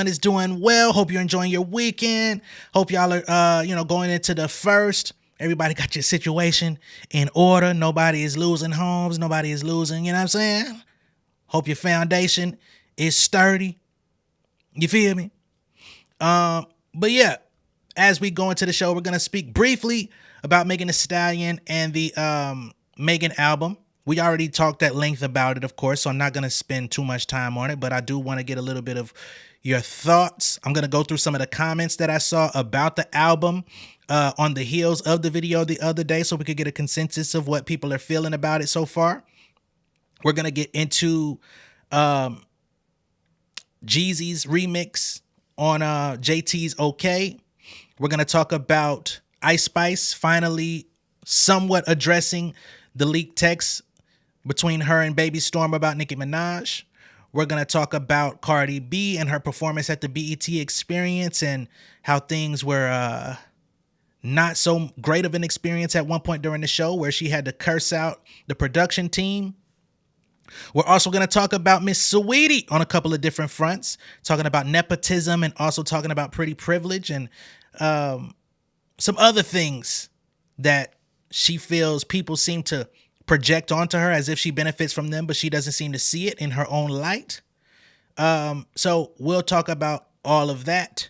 Is doing well. Hope you're enjoying your weekend. Hope y'all are going into the first. Everybody got your situation in order. Nobody is losing homes. Nobody is losing, you know what I'm saying? Hope your foundation is sturdy. You feel me? But yeah, as we go into the show, we're gonna speak briefly about Megan Thee Stallion and the Megan album. We already talked at length about it, of course, so I'm not gonna spend too much time on it, but I do want to get a little bit of your thoughts. I'm gonna go through some of the comments that I saw about the album on the heels of the video the other day, so we could get a consensus of what people are feeling about it so far. We're gonna get into Jeezy's remix on JT's OK. We're going to talk about Ice Spice finally somewhat addressing the leaked text between her and Baby Storm about Nicki Minaj. We're going to talk about Cardi B and her performance at the BET Experience and how things were not so great of an experience at one point during the show where she had to curse out the production team. We're also going to talk about Miss Saweetie on a couple of different fronts, talking about nepotism and also talking about pretty privilege and some other things that she feels people seem to project onto her as if she benefits from them, but she doesn't seem to see it in her own light. So we'll talk about all of that.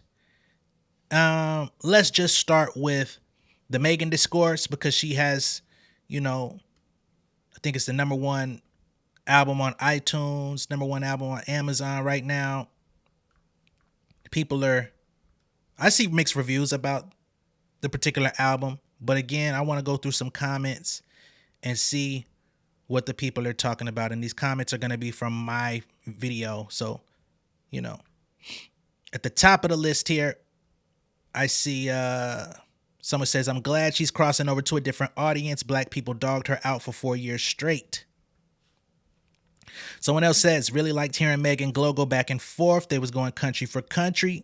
Let's just start with the Megan discourse because she has, I think it's the number one album on iTunes, number one album on Amazon right now. I see mixed reviews about the particular album, but again, I want to go through some comments and see what the people are talking about. And these comments are going to be from my video. So, at the top of the list here, I see someone says, I'm glad she's crossing over to a different audience. Black people dogged her out for 4 years straight. Someone else says, really liked hearing Megan Glow go back and forth. They was going country for country.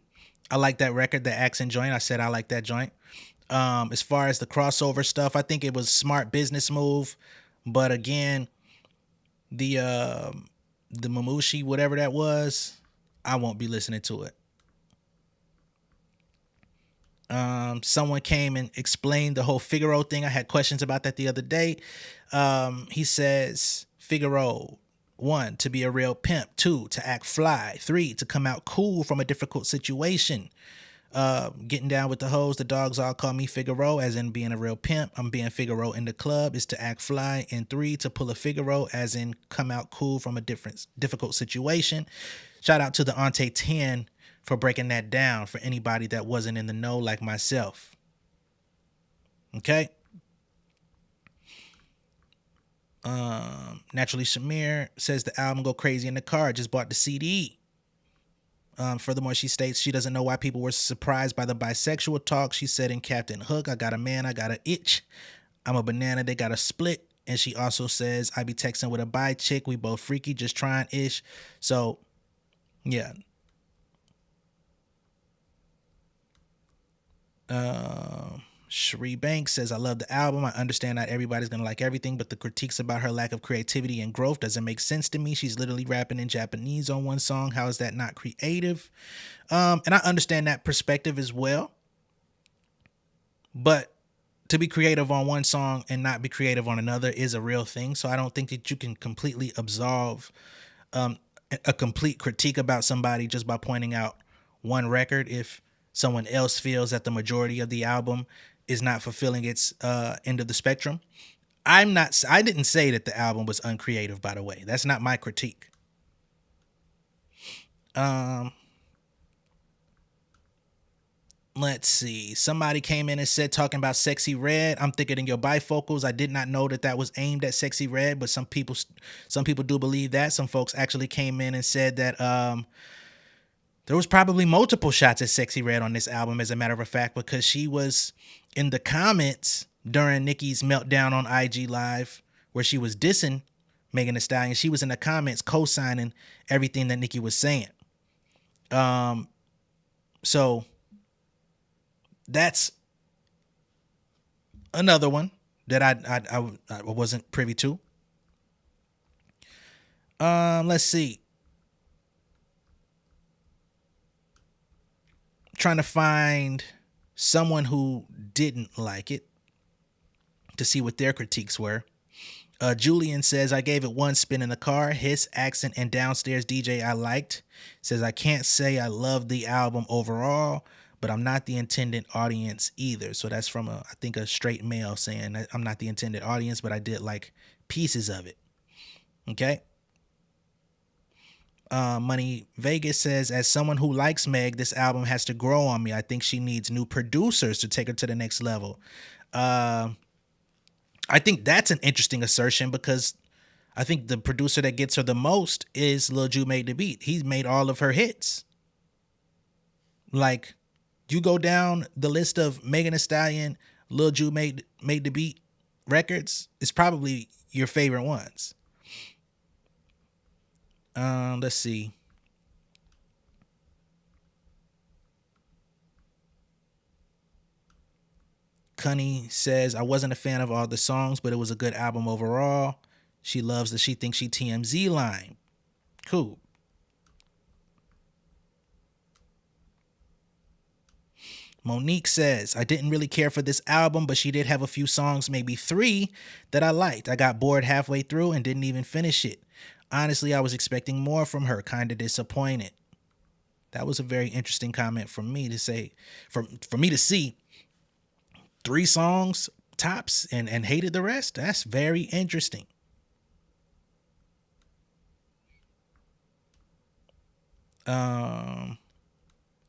I like that record, the accent joint. I said I like that joint. As far as the crossover stuff, I think it was smart business move. But again, the Mamushi, whatever that was, I won't be listening to it. Someone came and explained the whole Figaro thing. I had questions about that the other day. He says, Figaro, 1, to be a real pimp. 2, to act fly. 3, to come out cool from a difficult situation. Getting down with the hoes, the dogs all call me Figaro, as in being a real pimp. I'm being Figaro in the club is to act fly. And 3, to pull a Figaro, as in come out cool from a difficult situation. Shout out to the Ante 10 for breaking that down for anybody that wasn't in the know like myself. Okay. Naturally Shamir says the album go crazy in the car. Just bought the CD. Furthermore, she states she doesn't know why people were surprised by the bisexual talk. She said in Captain Hook, I got a man, I got an itch. I'm a banana, they got a split. And she also says, I be texting with a bi chick. We both freaky, just trying ish. So, yeah. Sheree Banks says, I love the album. I understand not everybody's going to like everything, but the critiques about her lack of creativity and growth doesn't make sense to me. She's literally rapping in Japanese on one song. How is that not creative? And I understand that perspective as well. But to be creative on one song and not be creative on another is a real thing. So I don't think that you can completely absolve a complete critique about somebody just by pointing out one record if someone else feels that the majority of the album is not fulfilling its end of the spectrum. I didn't say that the album was uncreative, by the way. That's not my critique. Let's see. Somebody came in and said, talking about Sexy Red, I'm thicker than your bifocals. I did not know that was aimed at Sexy Red, but some people do believe that. Some folks actually came in and said that there was probably multiple shots at Sexy Red on this album, as a matter of fact, because she was in the comments during Nicki's meltdown on IG Live, where she was dissing Megan Thee Stallion. She was in the comments co-signing everything that Nicki was saying. So that's another one that I wasn't privy to. Let's see. trying to find someone who didn't like it to see what their critiques were. Julian says, I gave it one spin in the car. His accent and downstairs DJ I liked. Says, I can't say I love the album overall, but I'm not the intended audience either. So that's from, I think, a straight male saying that I'm not the intended audience, but I did like pieces of it. Okay. Money Vegas says, as someone who likes Meg, this album has to grow on me. I think she needs new producers to take her to the next level. I think that's an interesting assertion because I think the producer that gets her the most is Lil Ju Made the Beat. He's made all of her hits. Like, you go down the list of Megan Thee Stallion, Lil Ju made the Beat records, it's probably your favorite ones. Let's see. Cunny says, I wasn't a fan of all the songs, but it was a good album overall. She loves the She Thinks She TMZ line. Cool. Monique says, I didn't really care for this album, but she did have a few songs, maybe 3, that I liked. I got bored halfway through and didn't even finish it. Honestly, I was expecting more from her, kind of disappointed. That was a very interesting comment from me to say, for me to see 3 songs tops and hated the rest. That's very interesting. And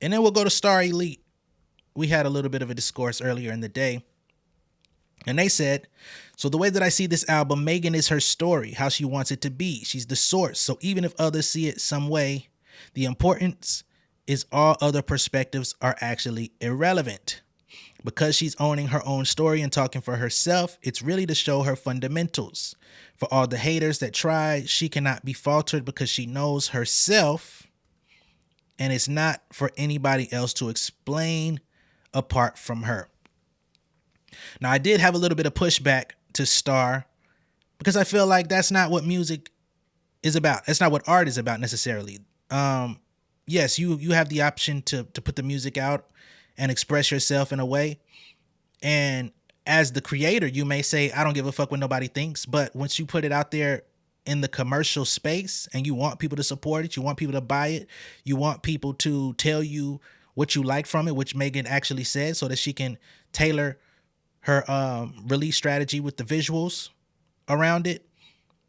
then we'll go to Star Elite. We had a little bit of a discourse earlier in the day. And they said, so the way that I see this album, Megan is her story, how she wants it to be. She's the source. So even if others see it some way, the importance is all other perspectives are actually irrelevant. Because she's owning her own story and talking for herself, it's really to show her fundamentals. For all the haters that try, she cannot be faltered because she knows herself, and it's not for anybody else to explain apart from her. Now, I did have a little bit of pushback to Star because I feel like that's not what music is about. That's not what art is about necessarily. Yes, you have the option to put the music out and express yourself in a way. And as the creator, you may say, I don't give a fuck what nobody thinks. But once you put it out there in the commercial space and you want people to support it, you want people to buy it, you want people to tell you what you like from it, which Megan actually said, so that she can tailor her release strategy with the visuals around it.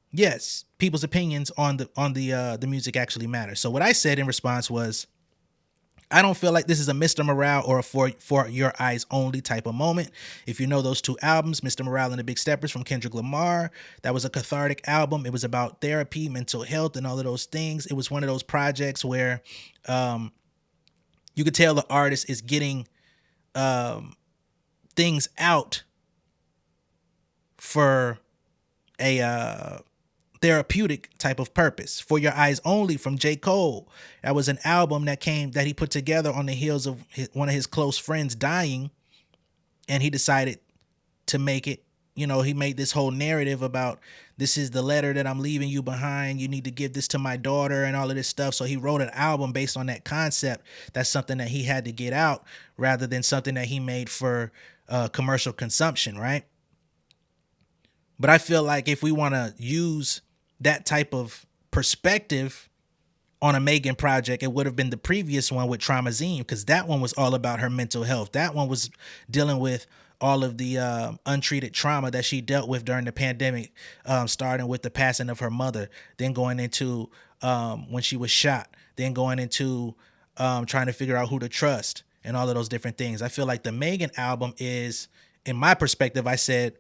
Yes, people's opinions on the music actually matter. So what I said in response was, I don't feel like this is a Mr. Morale or a for your eyes only type of moment. If you know those 2 albums, Mr. Morale and the Big Steppers from Kendrick Lamar, that was a cathartic album. It was about therapy, mental health, and all of those things. It was one of those projects where you could tell the artist is getting things out for a therapeutic type of purpose. For Your Eyes Only from J. Cole. That was an album that he put together on the heels of one of his close friends dying, and he decided to make it. You know, he made this whole narrative about, this is the letter that I'm leaving you behind. You need to give this to my daughter and all of this stuff. So he wrote an album based on that concept. That's something that he had to get out rather than something that he made for commercial consumption, right? But I feel like if we want to use that type of perspective on a Megan project, it would have been the previous one with Traumazine, because that one was all about her mental health. That one was dealing with all of the untreated trauma that she dealt with during the pandemic, starting with the passing of her mother, then going into when she was shot, then going into trying to figure out who to trust and all of those different things. I feel like the Megan album is, in my perspective, I said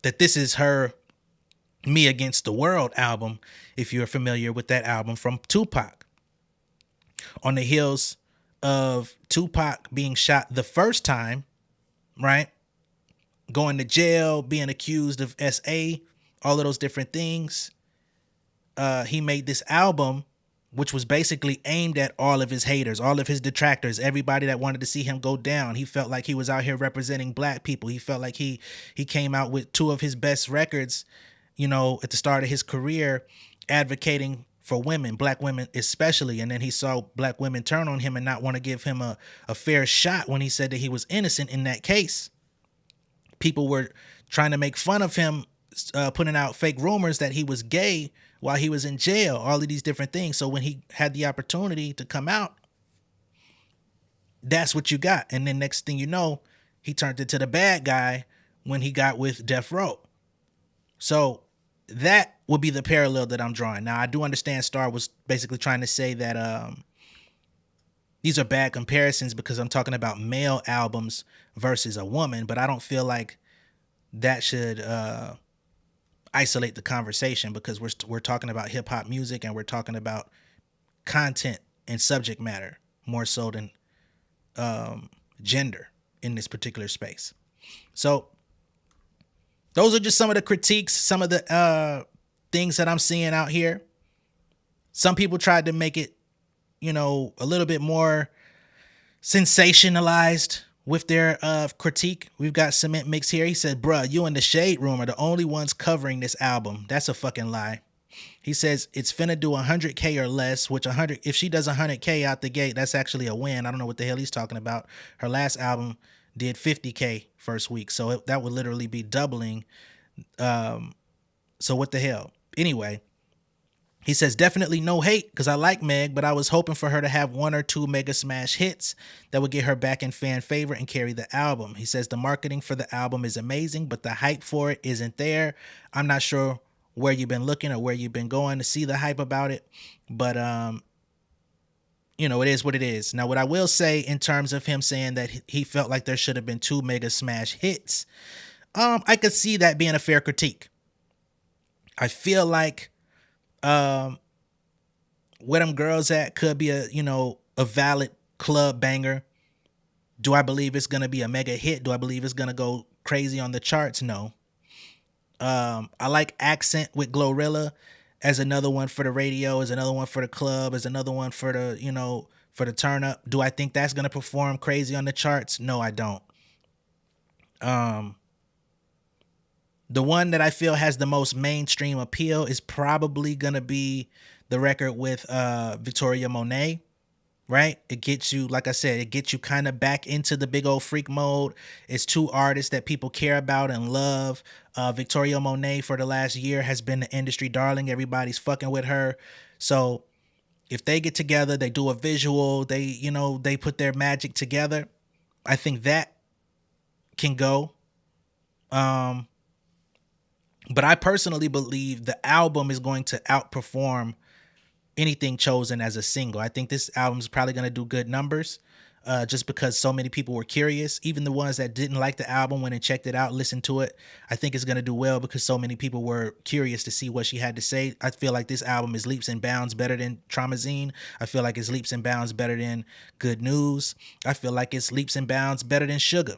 that this is her Me Against the World album, if you're familiar with that album from Tupac. On the heels of Tupac being shot the first time, right? Going to jail, being accused of SA, all of those different things. He made this album, which was basically aimed at all of his haters, all of his detractors, everybody that wanted to see him go down. He felt like he was out here representing black people. He felt like he came out with 2 of his best records, you know, at the start of his career, advocating for women, black women especially. And then he saw black women turn on him and not want to give him a fair shot when he said that he was innocent in that case. People were trying to make fun of him, putting out fake rumors that he was gay while he was in jail, all of these different things. So when he had the opportunity to come out, that's what you got. And then next thing you know, he turned into the bad guy when he got with Death Row. So that would be the parallel that I'm drawing. Now, I do understand Star was basically trying to say that these are bad comparisons because I'm talking about male albums versus a woman, but I don't feel like that should isolate the conversation, because we're talking about hip hop music and we're talking about content and subject matter more so than gender in this particular space. So those are just some of the critiques, some of the things that I'm seeing out here. Some people tried to make it, a little bit more sensationalized with their critique. We've got Cement Mix here. He said, bruh, you and the Shade Room are the only ones covering this album. That's a fucking lie. He says it's finna do 100K or less, which if she does 100K out the gate, that's actually a win. I don't know what the hell he's talking about. Her last album did 50K first week. So that would literally be doubling. So what the hell? Anyway, he says, definitely no hate because I like Meg, but I was hoping for her to have one or two mega smash hits that would get her back in fan favor and carry the album. He says the marketing for the album is amazing, but the hype for it isn't there. I'm not sure where you've been looking or where you've been going to see the hype about it, but it is what it is. Now, what I will say in terms of him saying that he felt like there should have been two mega smash hits, I could see that being a fair critique. I feel like Where Them Girls At could be a valid club banger. Do I believe it's going to be a mega hit? Do I believe it's going to go crazy on the charts? No. I like Accent with Glorilla as another one for the radio, as another one for the club, as another one for the, for the turn up. Do I think that's going to perform crazy on the charts? No, I don't. The one that I feel has the most mainstream appeal is probably going to be the record with Victoria Monet, right? It gets you, like I said, it gets you kind of back into the big old freak mode. It's two artists that people care about and love. Victoria Monet for the last year has been the industry darling. Everybody's fucking with her. So if they get together, they do a visual, they put their magic together, I think that can go. But I personally believe the album is going to outperform anything chosen as a single. I think this album is probably going to do good numbers just because so many people were curious. Even the ones that didn't like the album went and checked it out, listened to it. I think it's going to do well because so many people were curious to see what she had to say. I feel like this album is leaps and bounds better than Traumazine. I feel like it's leaps and bounds better than Good News. I feel like it's leaps and bounds better than Sugar.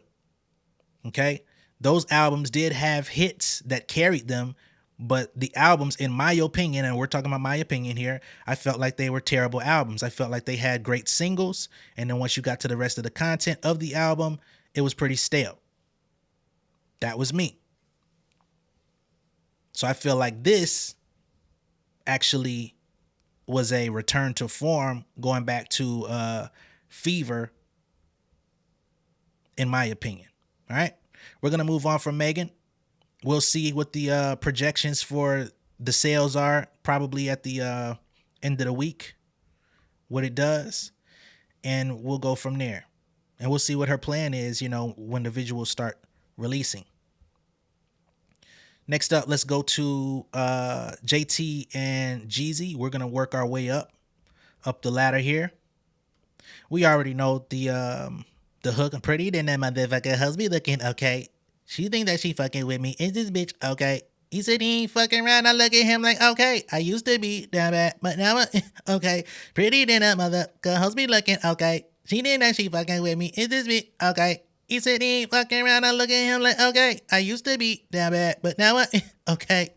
Okay? Those albums did have hits that carried them, but the albums, in my opinion, and we're talking about my opinion here, I felt like they were terrible albums. I felt like they had great singles, and then once you got to the rest of the content of the album, it was pretty stale. That was me. So I feel like this actually was a return to form, going back to Fever, in my opinion. All right? We're going to move on from Megan. We'll see what the projections for the sales are probably at the end of the week, what it does, and we'll go from there. And we'll see what her plan is, when the visuals start releasing. Next up, let's go to JT and Jeezy. We're going to work our way up the ladder here. We already know the hook. I'm pretty than that motherfucker husband looking okay. She think that she fucking with me. Is this bitch okay? He said he ain't fucking around. I look at him like, okay, I used to be down bad, but now I'm okay. Pretty than that motherfucker husband looking okay. She think that she fucking with me. Is this bitch okay? He said he ain't fucking around. I look at him like, okay, I used to be down bad, but now I'm okay.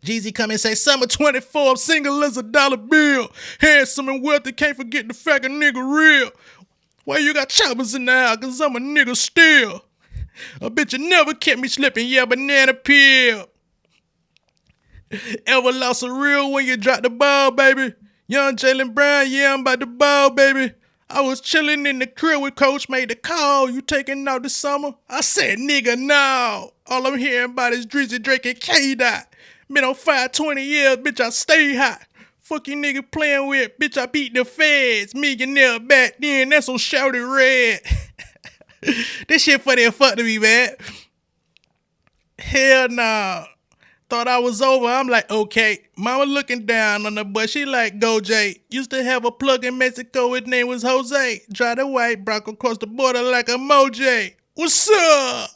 Jeezy come and say, summer 24, I'm single as a dollar bill. Handsome and wealthy, can't forget the fact a nigga real. Why you got choppers in the house? Cause I'm a nigga still. A bitch you never kept me slipping, yeah, banana peel. Ever lost a real when you dropped the ball, baby? Young Jalen Brown, yeah, I'm about the ball, baby. I was chilling in the crib with Coach made the call. You taking out the summer? I said, nigga, no. All I'm hearing about is Drizzy, Drake, and K-Dot. Been on fire 20 years, bitch, I stay hot. Fuck you nigga playing with, bitch, I beat the feds. Millionaire back then, that's on Shouty Red. This shit funny as fuck to me, man. Hell nah. Thought I was over. I'm like, okay. Mama looking down on the butt. She like, go Jay. Used to have a plug in Mexico. His name was Jose. Drive the white Bronco across the border like a Moj. What's up?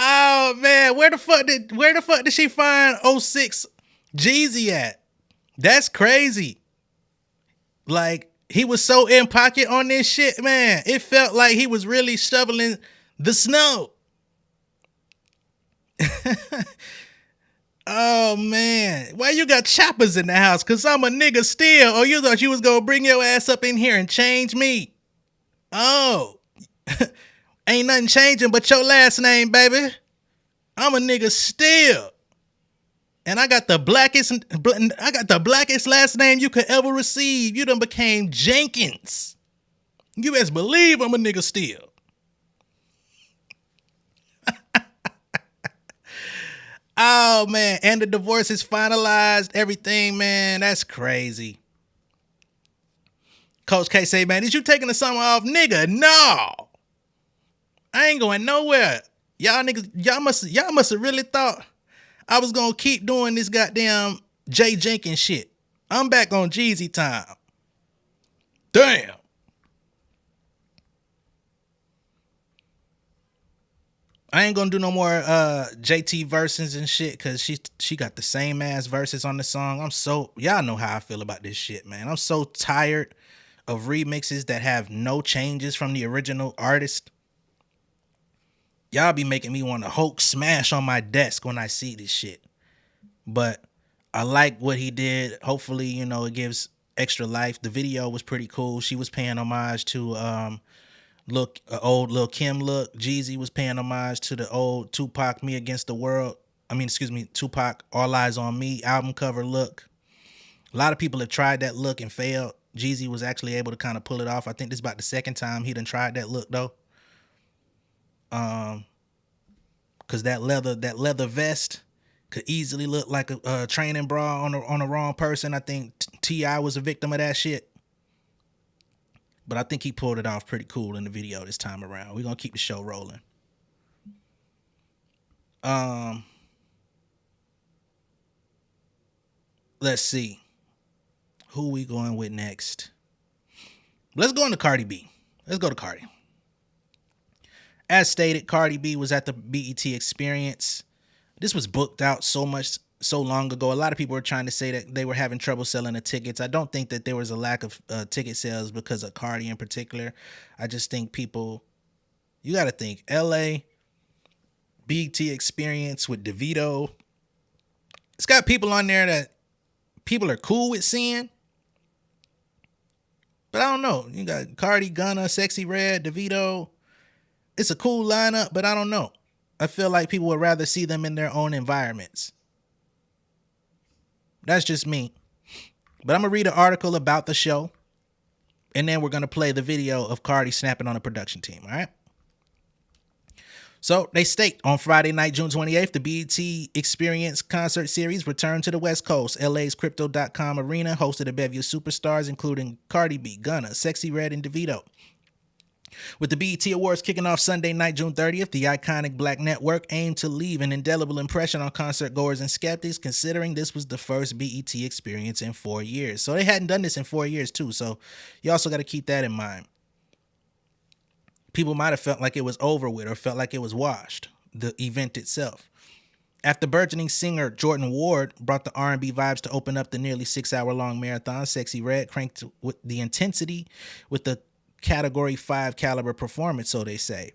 Oh man, where the fuck did she find '06 Jeezy at? That's crazy. Like, he was so in pocket on this shit, man. It felt like he was really shoveling the snow. Oh man, why you got choppers in the house? Cause I'm a nigga still. Or you thought you was gonna bring your ass up in here and change me? Oh, ain't nothing changing but your last name, baby. I'm a nigga still, and I got the blackest last name you could ever receive. You done became Jenkins. You best believe I'm a nigga still. Oh, man. And the divorce is finalized. Everything, man. That's crazy. Coach K say, man, is you taking the summer off? Nigga, no. I ain't going nowhere. Y'all niggas, y'all must have really thought I was going to keep doing this goddamn Jay Jenkins shit. I'm back on Jeezy time. Damn. I ain't gonna do no more JT verses and shit because she got the same ass verses on the song. Y'all know how I feel about this shit, man. I'm so tired of remixes that have no changes from the original artist. Y'all be making me want to Hulk smash on my desk when I see this shit. But I like what he did. Hopefully, it gives extra life. The video was pretty cool. She was paying homage to old Lil Kim look. Jeezy was paying homage to the old Tupac Me Against the World. Tupac All Eyes on Me album cover look. A lot of people have tried that look and failed. Jeezy was actually able to kind of pull it off. I think this is about the second time he done tried that look though. Cause that leather vest could easily look like a training bra on the wrong person. I think T.I. was a victim of that shit. But I think he pulled it off pretty cool in the video this time around. We're going to keep the show rolling. Let's see. Who we going with next? Let's go into Cardi B. Let's go to Cardi. As stated, Cardi B was at the BET Experience. This was booked out so long ago. A lot of people were trying to say that they were having trouble selling the tickets. I don't think that there was a lack of ticket sales because of Cardi in particular. I just think you got to think LA, BET Experience with DeVito. It's got people on there that people are cool with seeing. But I don't know. You got Cardi, Gunna, Sexy Red, DeVito. It's a cool lineup, but I don't know. I feel like people would rather see them in their own environments. That's just me. But I'm going to read an article about the show, and then we're going to play the video of Cardi snapping on the production team, all right? So they state on Friday night, June 28th, the BET Experience concert series returned to the West Coast. LA's Crypto.com Arena hosted a bevy of superstars, including Cardi B, Gunna, Sexy Red, and DeVito. With the BET Awards kicking off Sunday night, June 30th, the iconic Black network aimed to leave an indelible impression on concert goers and skeptics, considering this was the first BET Experience in 4 years. So they hadn't done this in 4 years too, so you also got to keep that in mind. People might have felt like it was over with or felt like it was washed, the event itself. After burgeoning singer Jordan Ward brought the R&B vibes to open up the nearly 6-hour-long marathon, Sexy Red cranked with the intensity with the Category 5 caliber performance, so they say.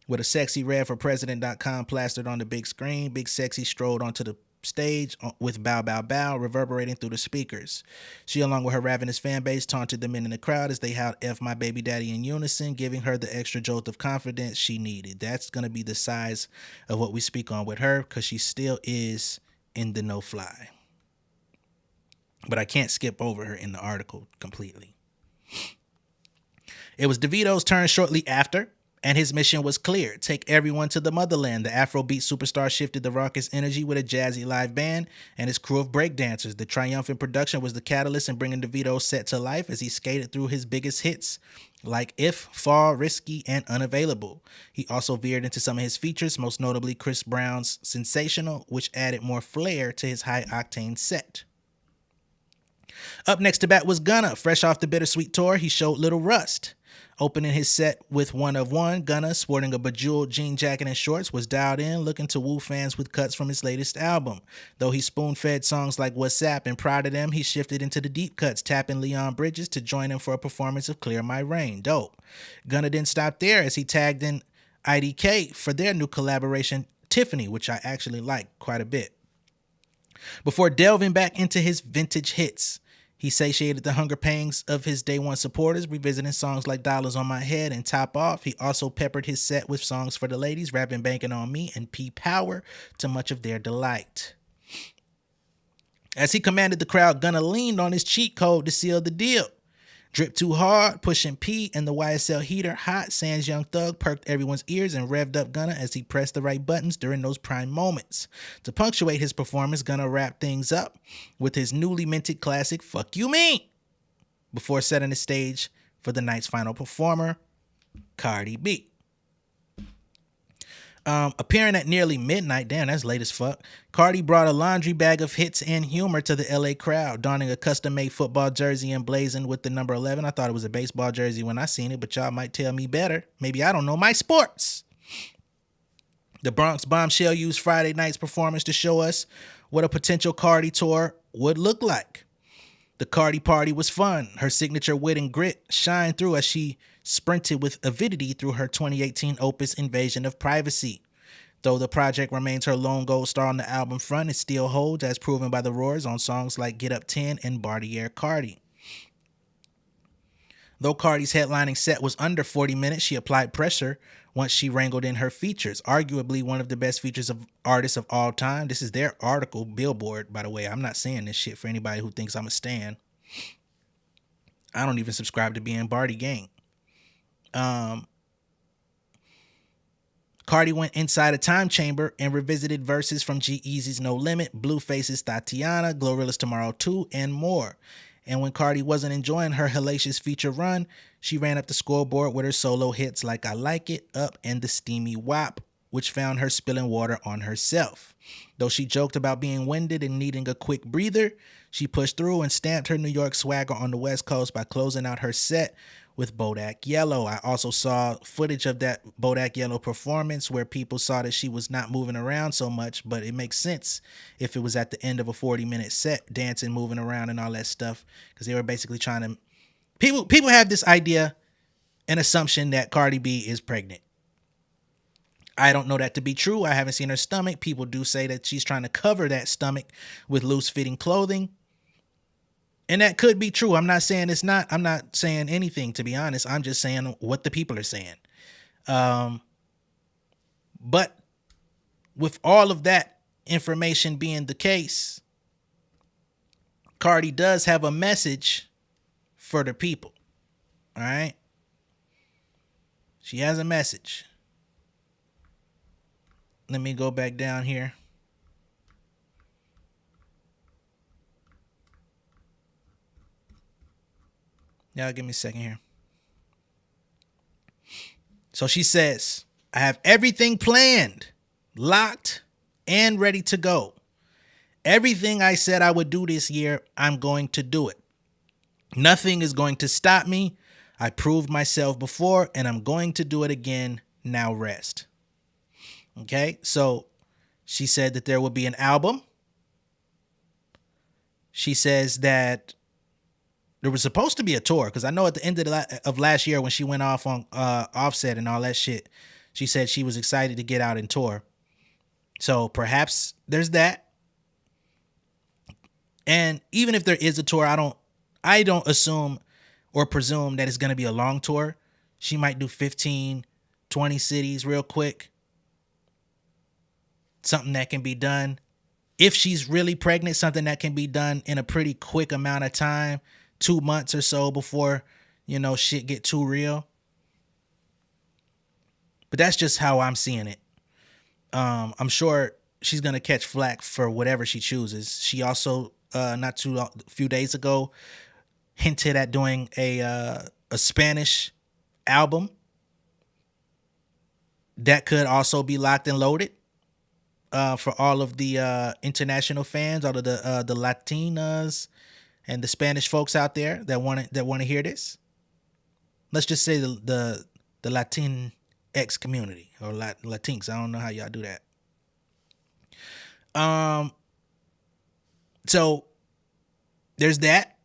With a Sexy Red for President.com plastered on the big screen, Big Sexy strode onto the stage with bow, bow, bow reverberating through the speakers. She, along with her ravenous fan base, taunted the men in the crowd as they howled F my baby daddy in unison, giving her the extra jolt of confidence she needed. That's going to be the size of what we speak on with her, because she still is in the no fly. But I can't skip over her in the article completely. It was DeVito's turn shortly after, and his mission was clear: take everyone to the motherland. The Afrobeat superstar shifted the raucous energy with a jazzy live band and his crew of breakdancers. The triumphant production was the catalyst in bringing DeVito's set to life as he skated through his biggest hits, like If, Fall, Risky, and Unavailable. He also veered into some of his features, most notably Chris Brown's Sensational, which added more flair to his high-octane set. Up next to bat was Gunna. Fresh off the Bittersweet tour, he showed little rust. Opening his set with One of One, Gunna, sporting a bejeweled jean jacket and shorts, was dialed in, looking to woo fans with cuts from his latest album. Though he spoon-fed songs like What's Up and Proud of Them, he shifted into the deep cuts, tapping Leon Bridges to join him for a performance of Clear My Rain. Dope. Gunna didn't stop there, as he tagged in IDK for their new collaboration, Tiffany, which I actually like quite a bit. Before delving back into his vintage hits, he satiated the hunger pangs of his day one supporters, revisiting songs like Dollars on My Head and Top Off. He also peppered his set with songs for the ladies, rapping Banking on Me and P Power, to much of their delight. As he commanded the crowd, Gunna leaned on his cheat code to seal the deal. Drip Too Hard, Pushing P, and the YSL Heater Hot, Sans Young Thug perked everyone's ears and revved up Gunna as he pressed the right buttons during those prime moments. To punctuate his performance, Gunna wrapped things up with his newly minted classic, Fuck You Mean, before setting the stage for the night's final performer, Cardi B. Appearing at nearly midnight, damn, that's late as fuck, Cardi brought a laundry bag of hits and humor to the LA crowd, donning a custom-made football jersey emblazoned with the number 11. I thought it was a baseball jersey when I seen it, but y'all might tell me better. Maybe I don't know my sports. The Bronx Bombshell used Friday night's performance to show us what a potential Cardi tour would look like. The Cardi party was fun. Her signature wit and grit shined through as she sprinted with avidity through her 2018 opus Invasion of Privacy. Though the project remains her lone gold star on the album front, it still holds, as proven by the roars on songs like Get Up 10 and Bartier Cardi. Though Cardi's headlining set was under 40 minutes, she applied pressure once she wrangled in her features, arguably one of the best features of artists of all time. This is their article, Billboard, by the way. I'm not saying this shit for anybody who thinks I'm a stan. I don't even subscribe to being Barty gang. Cardi went inside a time chamber and revisited verses from G-Eazy's No Limit, Blueface's Tatiana, Glorilla's Tomorrow 2, and more. And when Cardi wasn't enjoying her hellacious feature run, she ran up the scoreboard with her solo hits like I Like It, Up, and The Steamy WAP, which found her spilling water on herself. Though she joked about being winded and needing a quick breather, she pushed through and stamped her New York swagger on the West Coast by closing out her set with Bodak Yellow. I also saw footage of that Bodak Yellow performance where people saw that she was not moving around so much, but it makes sense if it was at the end of a 40-minute set, dancing, moving around, and all that stuff, because they were basically trying to... People have this idea, an assumption that Cardi B is pregnant. I don't know that to be true. I haven't seen her stomach. People do say that she's trying to cover that stomach with loose-fitting clothing. And that could be true. I'm not saying it's not. I'm not saying anything, to be honest. I'm just saying what the people are saying. But with all of that information being the case, Cardi does have a message for the people. All right? She has a message. Let me go back down here. Y'all give me a second here. So she says, I have everything planned, locked, and ready to go. Everything I said I would do this year, I'm going to do it. Nothing is going to stop me. I proved myself before, and I'm going to do it again. Now rest. Okay, so she said that there will be an album. She says that there was supposed to be a tour, because I know at the end of last year when she went off on Offset and all that shit, she said she was excited to get out and tour. So perhaps there's that. And even if there is a tour, I don't assume or presume that it's going to be a long tour. She might do 15, 20 cities real quick. Something that can be done. If she's really pregnant, something that can be done in a pretty quick amount of time, 2 months or so before, shit get too real. But that's just how I'm seeing it. I'm sure she's gonna catch flack for whatever she chooses. She also, a few days ago, hinted at doing a Spanish album that could also be locked and loaded for all of the international fans, all of the Latinas and the Spanish folks out there that want to hear this. Let's just say the Latin X community or Latinx. I don't know how y'all do that. So there's that.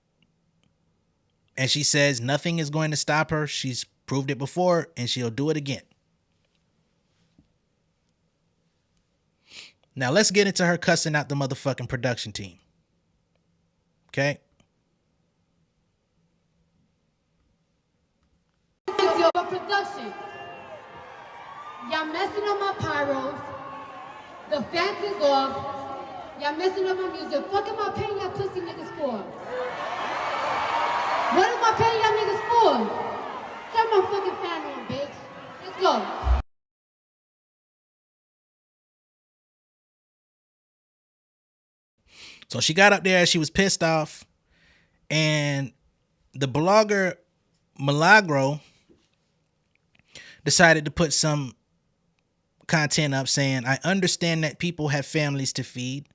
And she says nothing is going to stop her. She's proved it before and she'll do it again. Now let's get into her cussing out the motherfucking production team. Okay? Your production. Y'all messing up my pyros. The fans is off. Y'all messing up my music. Fuck am I paying y'all pussy niggas for? What am I paying y'all niggas for? Turn my fucking fan on, bitch. Let's go. So she got up there, she was pissed off, and the blogger Milagro decided to put some content up saying, I understand that people have families to feed,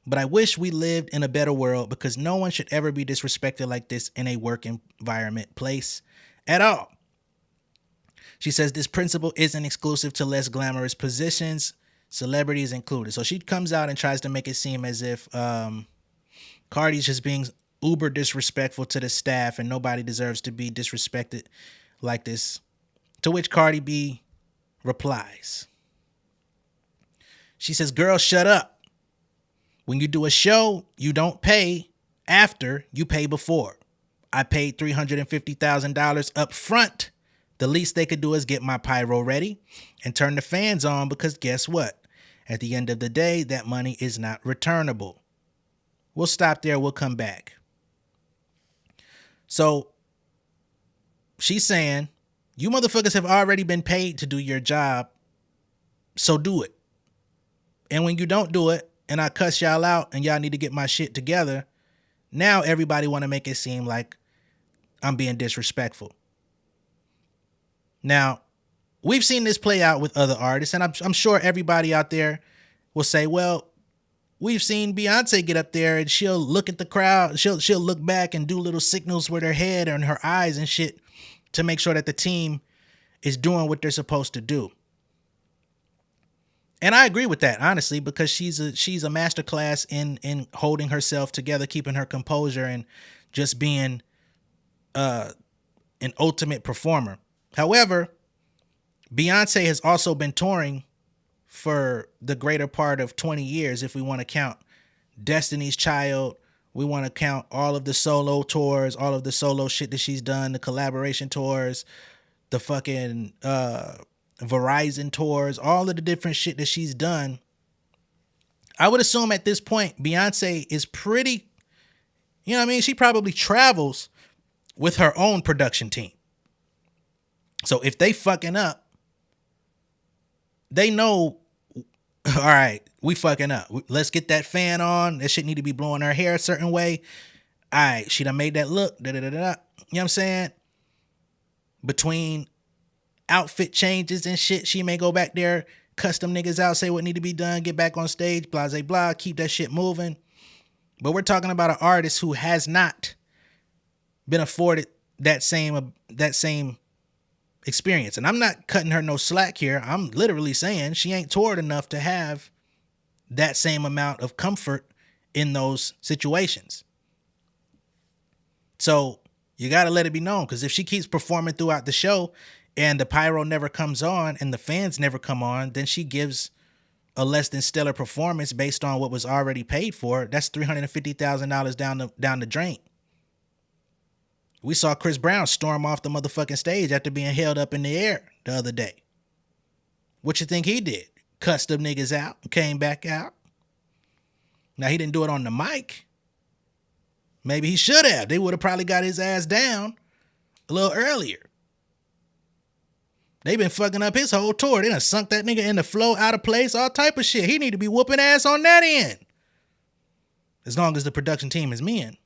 but I wish we lived in a better world because no one should ever be disrespected like this in a work environment place at all. She says this principle isn't exclusive to less glamorous positions, celebrities included. So she comes out and tries to make it seem as if Cardi's just being uber disrespectful to the staff and nobody deserves to be disrespected like this. To which Cardi B replies. She says, girl, shut up. When you do a show, you don't pay after, you pay before. I paid $350,000 up front. The least they could do is get my pyro ready and turn the fans on because guess what? At the end of the day, that money is not returnable. We'll stop there. We'll come back. So she's saying, you motherfuckers have already been paid to do your job, so do it. And when you don't do it, and I cuss y'all out and y'all need to get my shit together, now everybody want to make it seem like I'm being disrespectful. Now, we've seen this play out with other artists, and I'm sure everybody out there will say, well, we've seen Beyonce get up there and she'll look at the crowd, she'll look back and do little signals with her head and her eyes and shit to make sure that the team is doing what they're supposed to do. And I agree with that, honestly, because she's a masterclass in holding herself together, keeping her composure, and just being an ultimate performer. However, Beyonce has also been touring for the greater part of 20 years, if we want to count Destiny's Child. We want to count all of the solo tours, all of the solo shit that she's done, the collaboration tours, the fucking Verizon tours, all of the different shit that she's done. I would assume at this point, Beyonce is pretty, you know what I mean? She probably travels with her own production team. So if they fucking up, they know, all right, we fucking up. Let's get that fan on. That shit need to be blowing her hair a certain way. All right, she done made that look. You know what I'm saying? Between outfit changes and shit, she may go back there, custom niggas out, say what need to be done, get back on stage, blah, blah, blah, keep that shit moving. But we're talking about an artist who has not been afforded that same experience. And I'm not cutting her no slack here. I'm literally saying she ain't toured enough to have that same amount of comfort in those situations. So you got to let it be known, because if she keeps performing throughout the show and the pyro never comes on and the fans never come on, then she gives a less than stellar performance based on what was already paid for, that's $350,000 down the drain. We saw Chris Brown storm off the motherfucking stage after being held up in the air the other day. What you think he did? Cussed them niggas out and came back out. Now, he didn't do it on the mic. Maybe he should have. They would have probably got his ass down a little earlier. They been fucking up his whole tour. They done sunk that nigga in the flow, out of place, all type of shit. He need to be whooping ass on that end. As long as the production team is men.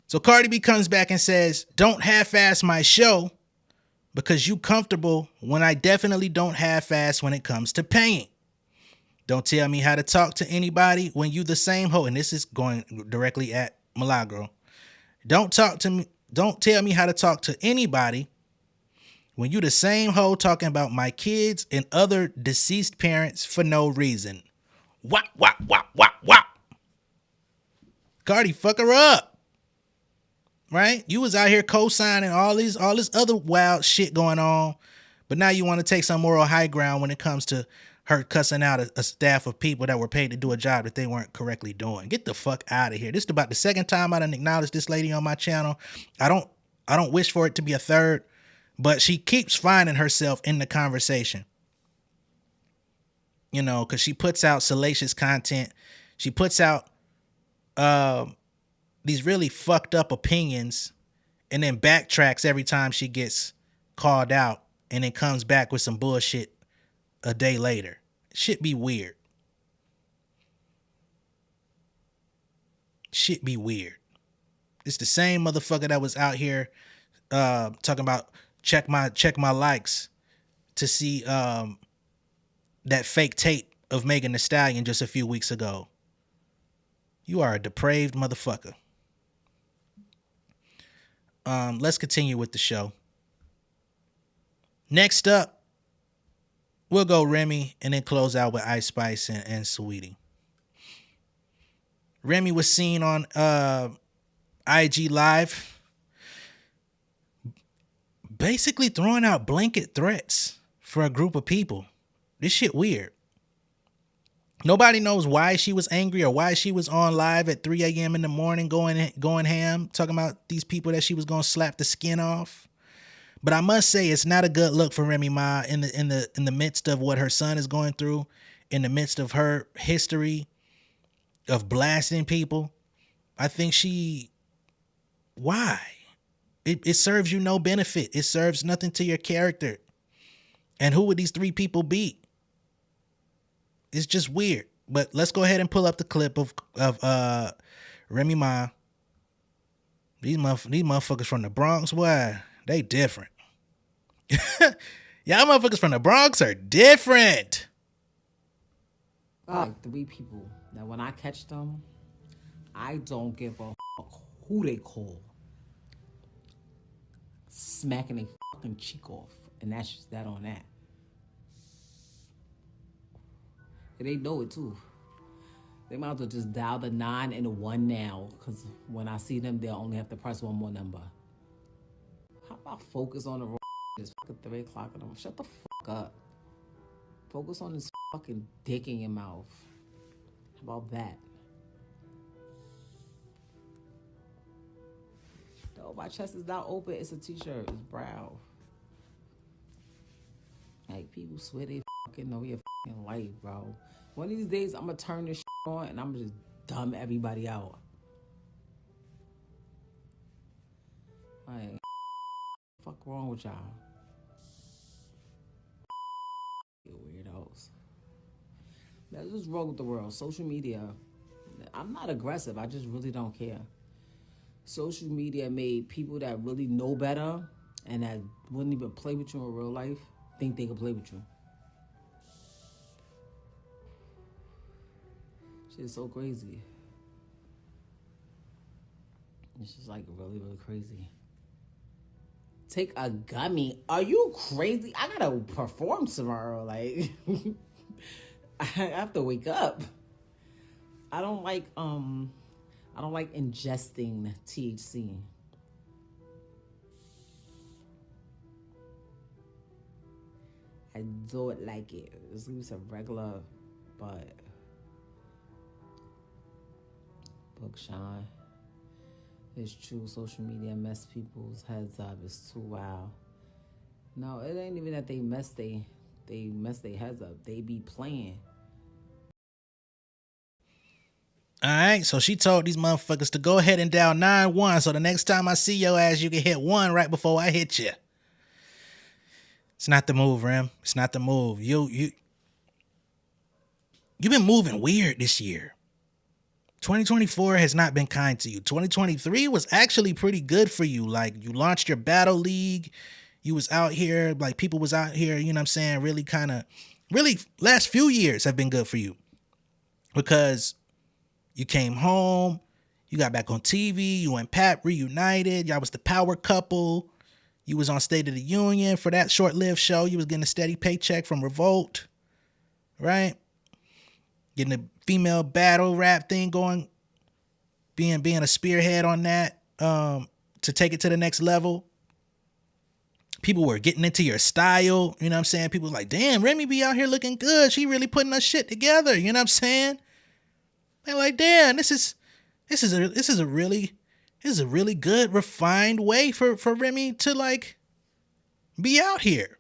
So Cardi B comes back and says, don't half-ass my show because you comfortable when I definitely don't half-ass when it comes to paying. Don't tell me how to talk to anybody when you the same hoe. And this is going directly at Milagro. Don't tell me how to talk to anybody when you the same hoe talking about my kids and other deceased parents for no reason. Wop, wop, wop, wop, wop. Cardi, fuck her up. Right? You was out here co-signing all this other wild shit going on, but now you want to take some moral high ground when it comes to her cussing out a staff of people that were paid to do a job that they weren't correctly doing. Get the fuck out of here. This is about the second time I done acknowledged this lady on my channel. I don't wish for it to be a third, but she keeps finding herself in the conversation. You know, because she puts out salacious content. She puts out these really fucked up opinions and then backtracks every time she gets called out and then comes back with some bullshit a day later. Shit be weird. Shit be weird. It's the same motherfucker that was out here talking about check my likes to see that fake tape of Megan Thee Stallion just a few weeks ago. You are a depraved motherfucker. Let's continue with the show. Next up, we'll go Remy and then close out with Ice Spice and Saweetie. Remy was seen on IG Live basically throwing out blanket threats for a group of people. This shit weird. Nobody knows why she was angry or why she was on live at 3 a.m. in the morning going ham, talking about these people that she was going to slap the skin off. But I must say it's not a good look for Remy Ma in the midst of what her son is going through, in the midst of her history of blasting people. I think why? It serves you no benefit. It serves nothing to your character. And who would these three people be? It's just weird. But let's go ahead and pull up the clip of Remy Ma. These motherfuckers from the Bronx, boy, they different. Y'all motherfuckers from the Bronx are different. Like three people that when I catch them, I don't give a fuck who they call. Smacking their fucking cheek off. And that's just that on that. And they know it too. They might as well just dial the 9 and the 1 now, because when I see them, they'll only have to press one more number. How about focus on the road? It's fucking 3 o'clock and I'm shut the fuck up. Focus on this fucking dick in your mouth. How about that? No, my chest is not open. It's a t-shirt. It's brown. Like, people swear they fucking know your fucking life, bro. One of these days, I'm gonna turn this shit on and I'm gonna just dumb everybody out. Like, fuck wrong with y'all? You weirdos. That's what's wrong with the world. Social media. I'm not aggressive. I just really don't care. Social media made people that really know better and that wouldn't even play with you in real life think they could play with you. Shit's so crazy. It's just like really, really crazy. Take a gummy. Are you crazy? I gotta perform tomorrow. Like, I have to wake up. I don't like ingesting THC. I do it like it. It's gonna be some regular, but Book Sean. It's true. Social media mess people's heads up. It's too wild. No, it ain't even that they mess their heads up. They be playing. All right, so she told these motherfuckers to go ahead and dial 9-1. So the next time I see your ass, you can hit 1 right before I hit you. It's not the move, Rim. It's not the move. You've been moving weird this year. 2024 has not been kind to you. 2023 was actually pretty good for you. Like, you launched your battle league. You was out here, like, people was out here, you know what I'm saying, really last few years have been good for you. Because you came home, you got back on TV, you and Pat reunited, y'all was the power couple. You was on State of the Union for that short-lived show. You was getting a steady paycheck from Revolt, right? Getting the female battle rap thing going, being a spearhead on that, to take it to the next level. People were getting into your style, you know what I'm saying? People were like, damn, Remy be out here looking good. She really putting her shit together, you know what I'm saying? They're like, damn, this is a really good, refined way for Remy to, like, be out here.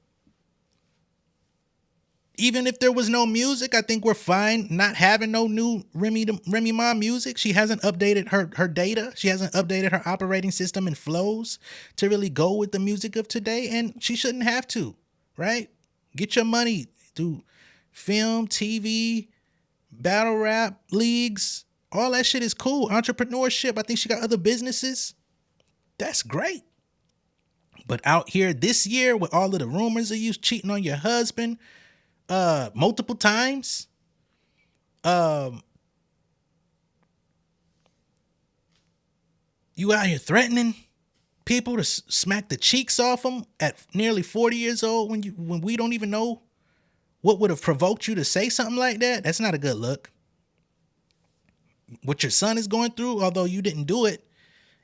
Even if there was no music, I think we're fine not having no new Remy Ma music. She hasn't updated her data. She hasn't updated her operating system and flows to really go with the music of today, and she shouldn't have to, right? Get your money through film, TV, battle rap, leagues. All that shit is cool. Entrepreneurship. I think she got other businesses. That's great. But out here this year with all of the rumors of you cheating on your husband, multiple times. You out here threatening people to smack the cheeks off them at nearly 40 years old when we don't even know what would have provoked you to say something like that. That's not a good look. What your son is going through, although you didn't do it,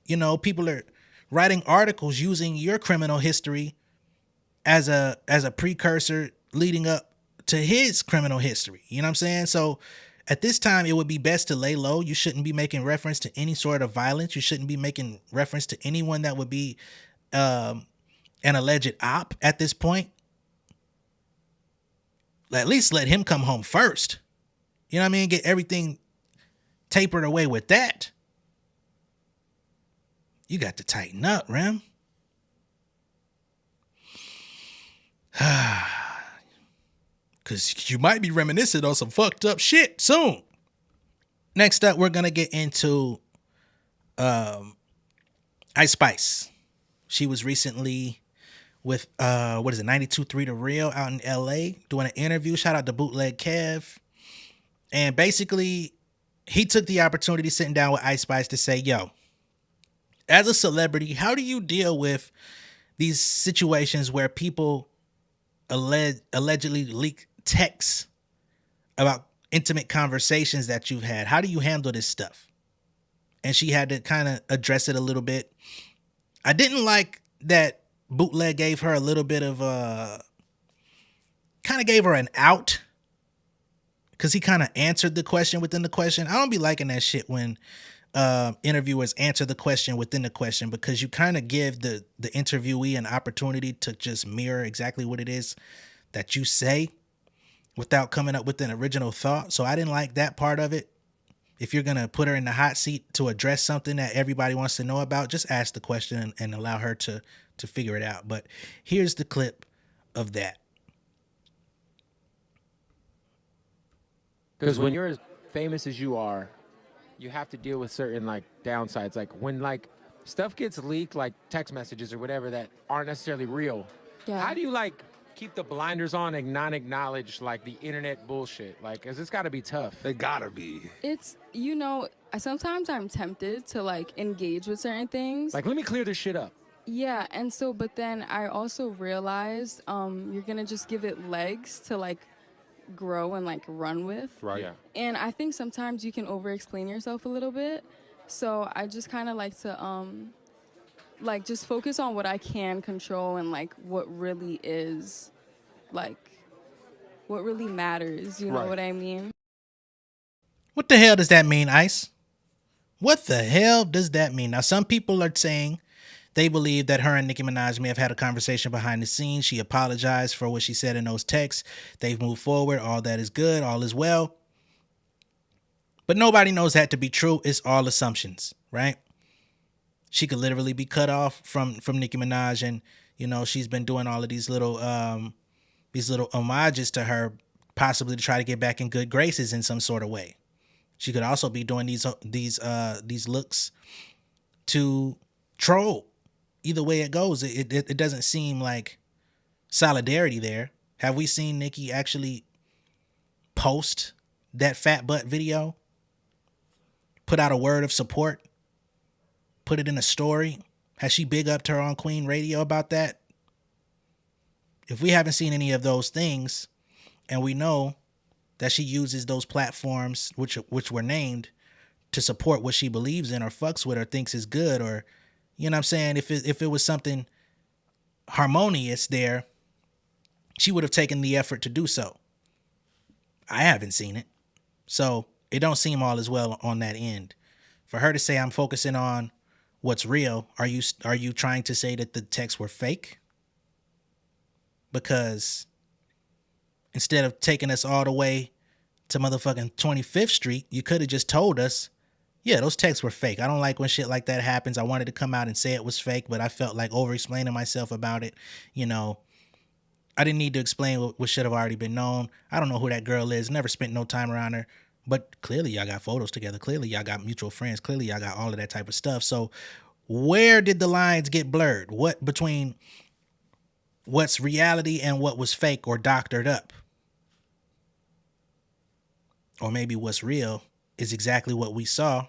you know, people are writing articles using your criminal history as a precursor leading up to his criminal history. You know what I'm saying? So at this time, it would be best to lay low. You shouldn't be making reference to any sort of violence. You shouldn't be making reference to anyone that would be an alleged op at this point. At least let him come home first. You know what I mean? Get everything tapered away with that. You got to tighten up, Rem. Because you might be reminiscing on some fucked up shit soon. Next up, we're going to get into Ice Spice. She was recently with, 92.3 The Real out in LA doing an interview. Shout out to Bootleg Kev. And basically, he took the opportunity sitting down with Ice Spice to say, yo, as a celebrity, how do you deal with these situations where people allegedly leak texts about intimate conversations that you've had? How do you handle this stuff? And she had to kind of address it a little bit. I didn't like that Bootleg gave her a little bit of kind of gave her an out, because he kind of answered the question within the question. I don't be liking that shit when interviewers answer the question within the question, because you kind of give the interviewee an opportunity to just mirror exactly what it is that you say without coming up with an original thought. So I didn't like that part of it. If you're going to put her in the hot seat to address something that everybody wants to know about, just ask the question and allow her to figure it out. But here's the clip of that. Because when you're as famous as you are, you have to deal with certain, like, downsides. Like, when, like, stuff gets leaked, like text messages or whatever that aren't necessarily real. Yeah. How do you, like, keep the blinders on and not acknowledge, like, the internet bullshit? Like, 'cause it's got to be tough. They gotta be. It's, you know, sometimes I'm tempted to, like, engage with certain things. Like, let me clear this shit up. Yeah, and so, but then I also realized you're going to just give it legs to, like, grow and, like, run with. Right. Yeah. And I think sometimes you can over-explain yourself a little bit. So I just kind of like to, like, just focus on what I can control and, like, what really is, like, what really matters. You know Right. what I mean? What the hell does that mean, Ice? What the hell does that mean? Now, some people are saying they believe that her and Nicki Minaj may have had a conversation behind the scenes. She apologized for what she said in those texts. They've moved forward. All that is good. All is well. But nobody knows that to be true. It's all assumptions, right? She could literally be cut off from Nicki Minaj, and you know she's been doing all of these little homages to her, possibly to try to get back in good graces in some sort of way. She could also be doing these looks to troll. Either way it goes, it doesn't seem like solidarity there. Have we seen Nicki actually post that fat butt video? Put out a word of support? Put it in a story? Has she big upped her on Queen Radio about that? If we haven't seen any of those things, and we know that she uses those platforms which were named to support what she believes in or fucks with or thinks is good, or you know what I'm saying, if it was something harmonious there, she would have taken the effort to do so. I haven't seen it. So it don't seem all as well on that end. For her to say I'm focusing on what's real, are you trying to say that the texts were fake? Because instead of taking us all the way to motherfucking 25th Street, you could have just told us, yeah, those texts were fake. I don't like when shit like that happens. I wanted to come out and say it was fake, but I felt like over-explaining myself about it. You know, I didn't need to explain what should have already been known. I don't know who that girl is. Never spent no time around her. But clearly y'all got photos together. Clearly y'all got mutual friends. Clearly y'all got all of that type of stuff. So where did the lines get blurred? What between what's reality and what was fake or doctored up? Or maybe what's real is exactly what we saw,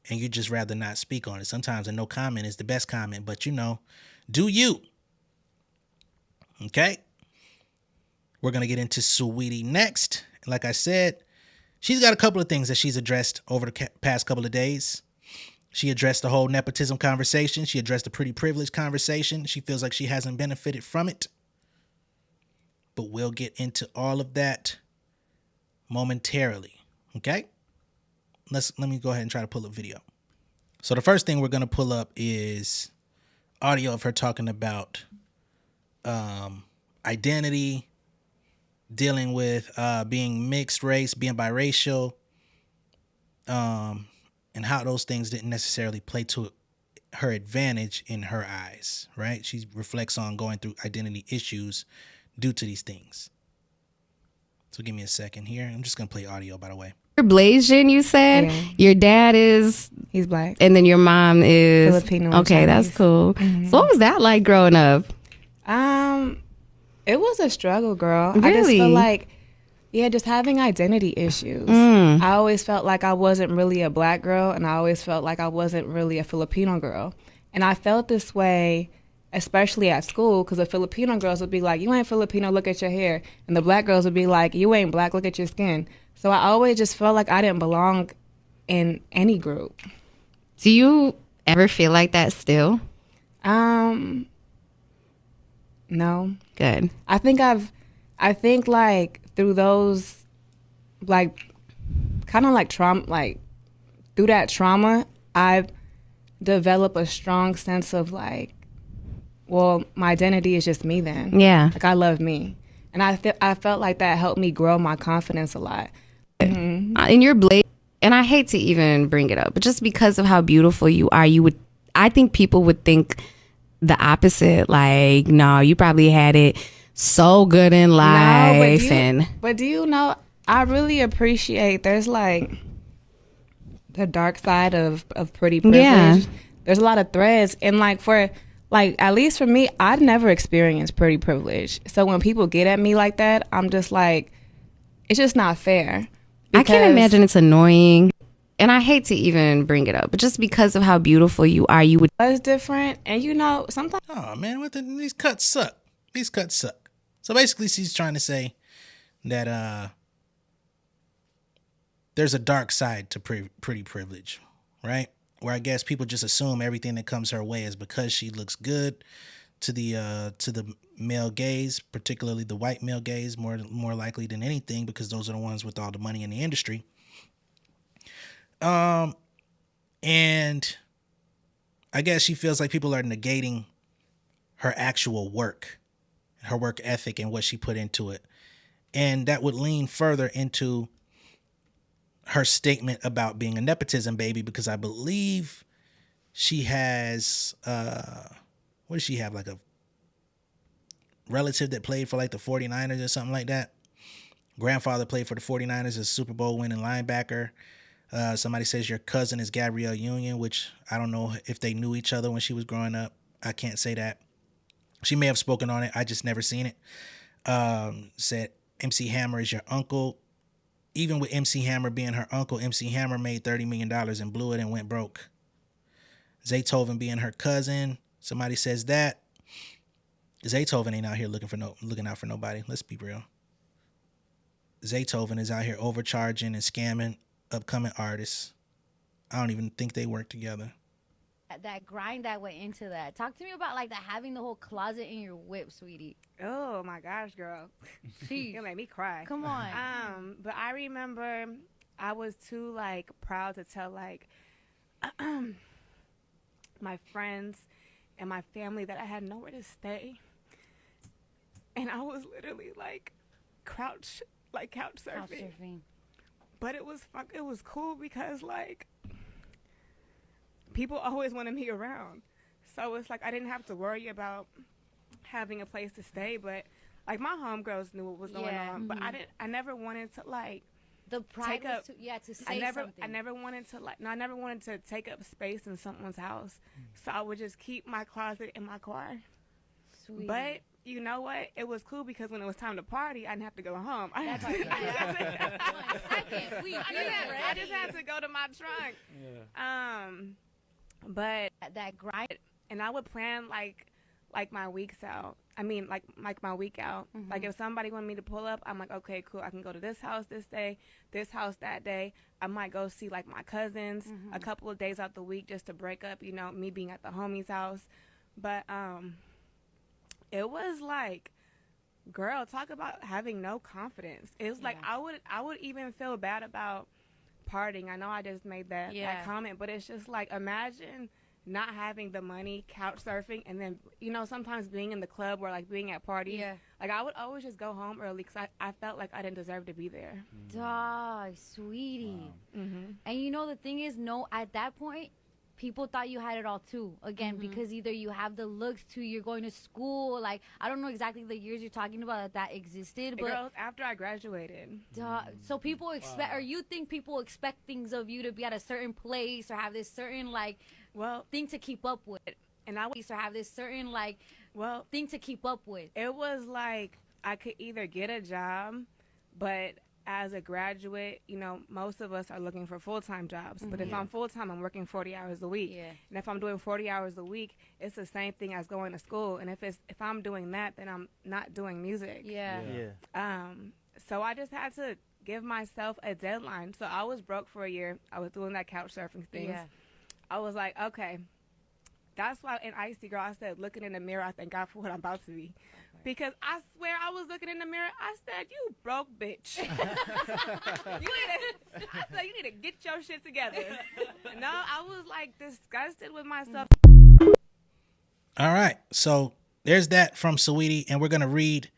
and you'd just rather not speak on it. Sometimes a no comment is the best comment, but you know, do you? Okay? We're going to get into Saweetie next. Like I said, she's got a couple of things that she's addressed over the past couple of days. She addressed the whole nepotism conversation. She addressed the pretty privilege conversation. She feels like she hasn't benefited from it. But we'll get into all of that momentarily. Okay? Let me go ahead and try to pull up video. So the first thing we're going to pull up is audio of her talking about identity, dealing with being mixed race, being biracial, and how those things didn't necessarily play to her advantage in her eyes, right? She reflects on going through identity issues due to these things. So give me a second here. I'm just going to play audio, by the way. You're Blasian, you said? Yeah. Your dad is... He's black. And then your mom is... Filipino. Okay, that's cool. So what was that like growing up? It was a struggle, girl. Really? I just feel like, just having identity issues. I always felt like I wasn't really a black girl, and I always felt like I wasn't really a Filipino girl. And I felt this way, especially at school, because the Filipino girls would be like, you ain't Filipino, look at your hair. And the black girls would be like, you ain't black, look at your skin. So I always just felt like I didn't belong in any group. Do you ever feel like that still? No. Good. I think like through those, like, kind of like trauma, like through that trauma, I've developed a strong sense of like, well, my identity is just me then. Yeah. Like I love me. And I felt like that helped me grow my confidence a lot. And you're and I hate to even bring it up, but just because of how beautiful you are, I think people would think the opposite. Like, no, you probably had it so good in life. But do you know, I really appreciate, there's like the dark side of pretty privilege. Yeah. There's a lot of threads. And like at least for me, I'd never experienced pretty privilege. So when people get at me like that, I'm just like, it's just not fair. I can't imagine it's annoying. And I hate to even bring it up, but just because of how beautiful you are, you would... It's different. And you know, sometimes... Oh, man, these cuts suck. These cuts suck. So basically, she's trying to say that there's a dark side to pretty privilege, right? Where I guess people just assume everything that comes her way is because she looks good, to the male gaze, particularly the white male gaze, more likely than anything, because those are the ones with all the money in the industry. And I guess she feels like people are negating her actual work, her work ethic, and what she put into it. And that would lean further into her statement about being a nepotism baby, because I believe she has, what does she have, like a relative that played for like the 49ers or something like that. Grandfather played for the 49ers as a Super Bowl winning linebacker. Somebody says your cousin is Gabrielle Union, which I don't know if they knew each other when she was growing up. I can't say that. She may have spoken on it. I just never seen it. Said MC Hammer is your uncle. Even with MC Hammer being her uncle, MC Hammer made $30 million and blew it and went broke. Zaytoven being her cousin. Somebody says that. Zaytoven ain't out here looking out for nobody. Let's be real. Zaytoven is out here overcharging and scamming upcoming artists. I don't even think they work together. That grind that went into that. Talk to me about like that, having the whole closet in your whip, sweetie. Oh my gosh, girl. You made me cry. Come on. But I remember I was too like proud to tell like my friends and my family that I had nowhere to stay. And I was literally like couch surfing. But it was cool because like people always wanted me around. So it's like I didn't have to worry about having a place to stay, but like my homegirls knew what was going on. But I never wanted to like the pride was to say something. I never wanted to take up space in someone's house. So I would just keep my closet in my car. Sweet. But you know what? It was cool because when it was time to party, I didn't have to go home. I just had to go to my trunk. Yeah. But that grind, and I would plan like my weeks out. I mean, like my week out. Mm-hmm. Like if somebody wanted me to pull up, I'm like, okay, cool. I can go to this house this day, this house that day. I might go see like my cousins a couple of days out the week just to break up, you know, me being at the homie's house. But it was like, girl, talk about having no confidence. It was like I would even feel bad about partying. I know I just made that comment, but it's just like, imagine not having the money, couch surfing, and then, you know, sometimes being in the club or like being at parties. Yeah. Like I would always just go home early because I felt like I didn't deserve to be there. Dog, sweetie. Wow. And you know, the thing is, at that point, people thought you had it all too. Again, because either you have the looks to, you're going to school. Like, I don't know exactly the years you're talking about that existed, but girls, after I graduated. So people expect, or you think people expect things of you to be at a certain place or have this certain thing to keep up with, and I would have this certain thing to keep up with. It was like I could either get a job, but as a graduate, you know, most of us are looking for full-time jobs. But if I'm full-time, I'm working 40 hours a week. Yeah. And if I'm doing 40 hours a week, it's the same thing as going to school. And if I'm doing that, then I'm not doing music. Yeah. So I just had to give myself a deadline. So I was broke for a year. I was doing that couch surfing thing. Yeah. I was like, okay. That's why in Icy Girl, I said, looking in the mirror, I thank God for what I'm about to be. Because I swear I was looking in the mirror, I said, you broke bitch. I said, you need to get your shit together. No, I was like disgusted with myself. All right. So there's that from Saweetie, and we're going to read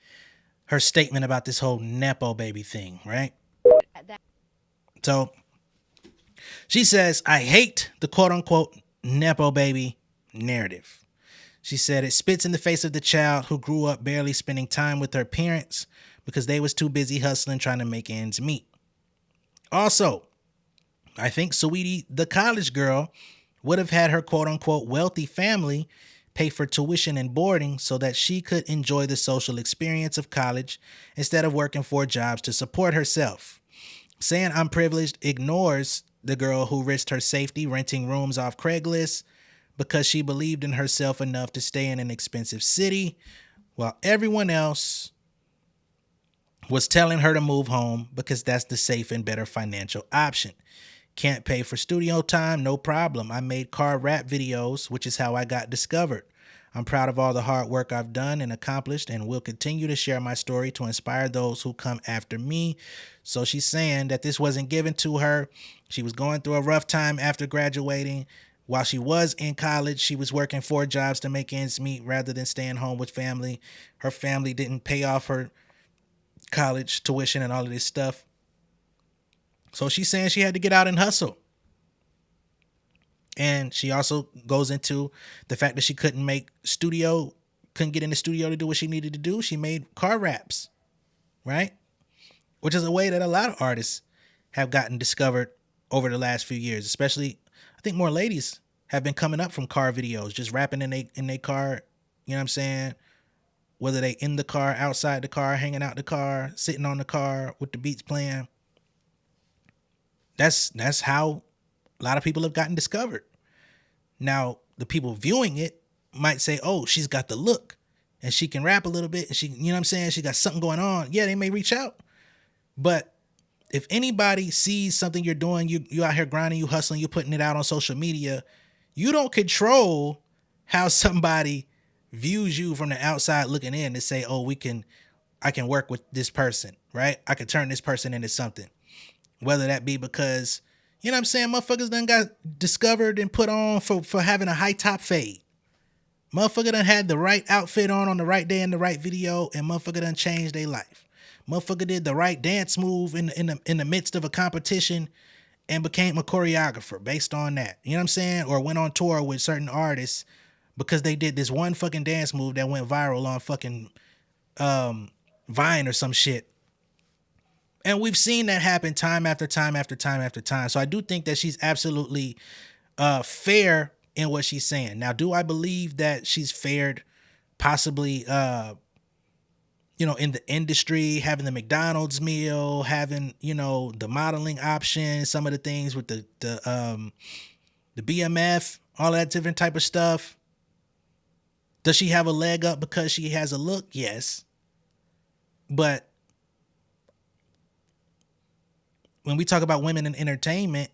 her statement about this whole Nepo baby thing, right? So she says, I hate the quote unquote Nepo baby narrative. She said it spits in the face of the child who grew up barely spending time with her parents because they was too busy hustling trying to make ends meet. Also, I think Saweetie, the college girl, would have had her quote-unquote wealthy family pay for tuition and boarding so that she could enjoy the social experience of college instead of working 4 jobs to support herself. Saying I'm privileged ignores the girl who risked her safety renting rooms off Craigslist because she believed in herself enough to stay in an expensive city while everyone else was telling her to move home because that's the safe and better financial option. Can't pay for studio time? No problem. I made car rap videos, which is how I got discovered. I'm proud of all the hard work I've done and accomplished, and will continue to share my story to inspire those who come after me. So she's saying that this wasn't given to her. She was going through a rough time after graduating. While she was in college, she was working 4 jobs to make ends meet rather than staying home with family. Her family didn't pay off her college tuition and all of this stuff. So she's saying she had to get out and hustle. And she also goes into the fact that she couldn't get in the studio to do what she needed to do. She made car raps, right? Which is a way that a lot of artists have gotten discovered over the last few years. Especially, I think more ladies have been coming up from car videos, just rapping in their car, you know what I'm saying? Whether they in the car, outside the car, hanging out the car, sitting on the car with the beats playing. That's how a lot of people have gotten discovered. Now, the people viewing it might say, oh, she's got the look and she can rap a little bit and she, you know what I'm saying? She got something going on. Yeah, they may reach out. But if anybody sees something you're doing, you out here grinding, you hustling, you putting it out on social media, you don't control how somebody views you from the outside looking in to say, oh, I can work with this person, right? I could turn this person into something. Whether that be because, you know what I'm saying, motherfuckers done got discovered and put on for having a high top fade. Motherfucker done had the right outfit on the right day in the right video, and motherfucker done changed their life. Motherfucker did the right dance move in the midst of a competition and became a choreographer based on that. You know what I'm saying? Or went on tour with certain artists because they did this one fucking dance move that went viral on fucking Vine or some shit. And we've seen that happen time after time after time after time. So I do think that she's absolutely fair in what she's saying. Now, do I believe that she's fared possibly, in the industry, having the McDonald's meal, having, the modeling option, some of the things with the BMF, all that different type of stuff. Does she have a leg up because she has a look? Yes. But when we talk about women in entertainment,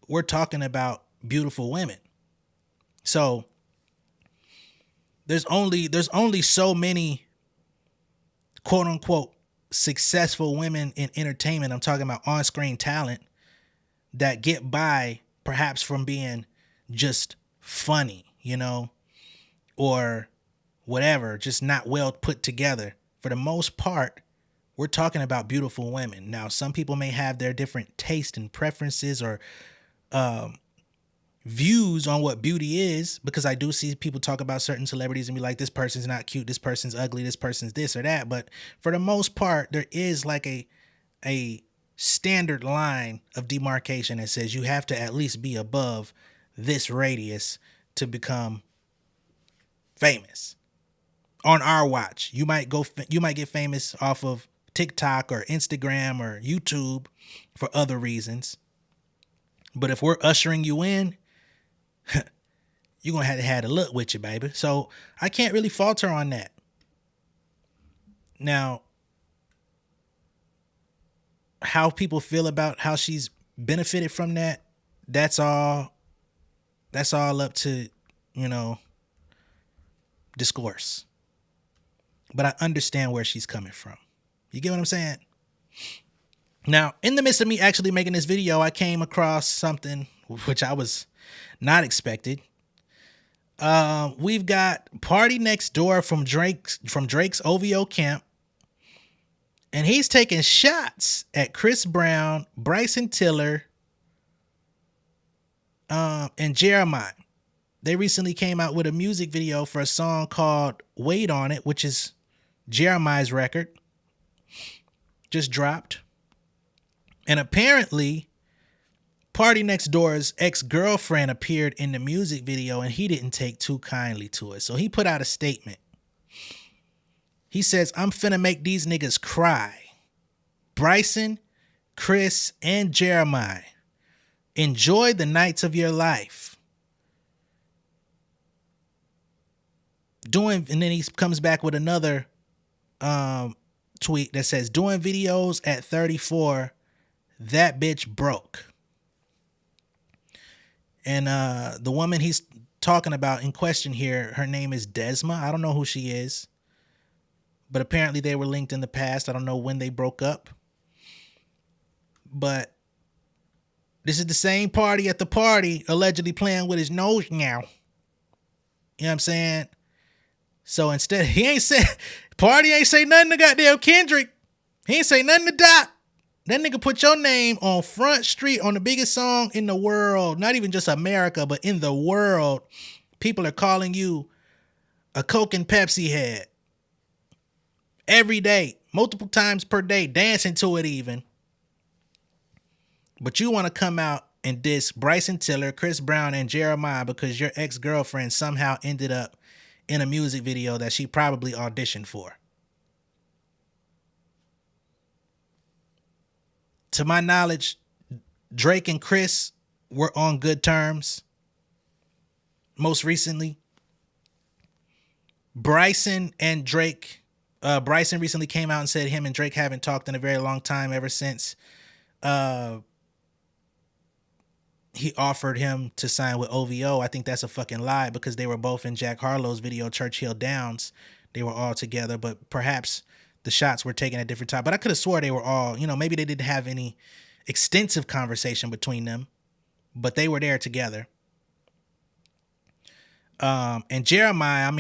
we're talking about beautiful women. So there's only so many quote unquote successful women in entertainment. I'm talking about on-screen talent that get by perhaps from being just funny, or whatever, just not well put together. For the most part, we're talking about beautiful women. Now, some people may have their different taste and preferences or views on what beauty is, because I do see people talk about certain celebrities and be like, this person's not cute, this person's ugly, this person's this or that. But for the most part, there is like a standard line of demarcation that says you have to at least be above this radius to become famous. On our watch, you might get famous off of TikTok or Instagram or YouTube for other reasons. But if we're ushering you in, you're going to have to look with you, baby. So I can't really fault her on that. Now, how people feel about how she's benefited from that, that's all up to, discourse. But I understand where she's coming from. You get what I'm saying? Now, in the midst of me actually making this video, I came across something which I was not expected. We've got Party Next Door from Drake's OVO camp. And he's taking shots at Chris Brown, Bryson Tiller, and Jeremiah. They recently came out with a music video for a song called Wait on It, which is Jeremiah's record. Just dropped. And apparently, Party Next Door's ex-girlfriend appeared in the music video and he didn't take too kindly to it. So he put out a statement. He says, I'm finna make these niggas cry. Bryson, Chris, and Jeremiah. Enjoy the nights of your life. And then he comes back with another tweet that says, doing videos at 34, that bitch broke. And the woman he's talking about in question here, her name is Desma. I don't know who she is, but apparently they were linked in the past. I don't know when they broke up, but this is the same party at the party allegedly playing with his nose now. You know what I'm saying? So instead, Party ain't say nothing to goddamn Kendrick. He ain't say nothing to Doc. That nigga put your name on Front Street on the biggest song in the world. Not even just America, but in the world. People are calling you a Coke and Pepsi head. Every day, multiple times per day, dancing to it even. But you want to come out and diss Bryson Tiller, Chris Brown, and Jeremiah because your ex-girlfriend somehow ended up in a music video that she probably auditioned for. To my knowledge, Drake and Chris were on good terms. Most recently, Bryson and Drake. Bryson recently came out and said him and Drake haven't talked in a very long time ever since he offered him to sign with OVO. I think that's a fucking lie because they were both in Jack Harlow's video, Churchill Downs. They were all together, but perhaps the shots were taken at different times. But I could have swore they were all, maybe they didn't have any extensive conversation between them, but they were there together. And Jeremiah,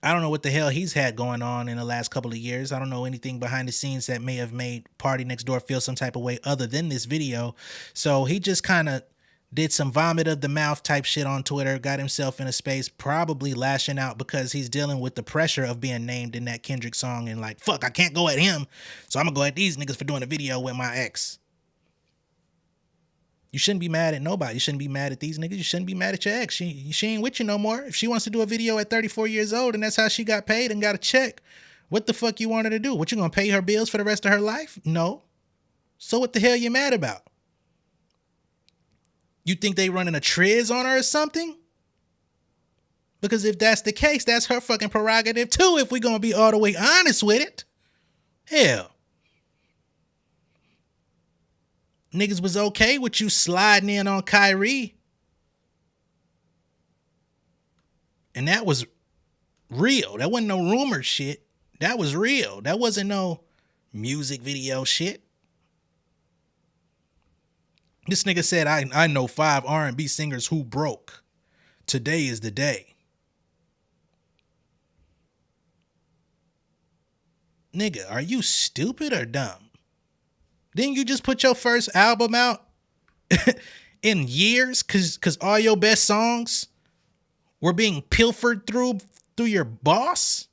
I don't know what the hell he's had going on in the last couple of years. I don't know anything behind the scenes that may have made Party Next Door feel some type of way other than this video. So he just kind of did some vomit of the mouth type shit on Twitter, got himself in a space, probably lashing out because he's dealing with the pressure of being named in that Kendrick song and like, fuck, I can't go at him. So I'm gonna go at these niggas for doing a video with my ex. You shouldn't be mad at nobody. You shouldn't be mad at these niggas. You shouldn't be mad at your ex. She ain't with you no more. If she wants to do a video at 34 years old and that's how she got paid and got a check, what the fuck you want her to do? What, you gonna pay her bills for the rest of her life? No. So what the hell you mad about? You think they running a triz on her or something? Because if that's the case, that's her fucking prerogative too, if we gonna be all the way honest with it. Hell. Niggas was okay with you sliding in on Kyrie. And that was real. That wasn't no rumor shit. That was real. That wasn't no music video shit. This nigga said, I know 5 R&B singers who broke. Today is the day. Nigga, are you stupid or dumb? Didn't you just put your first album out in years? Cause all your best songs were being pilfered through your boss?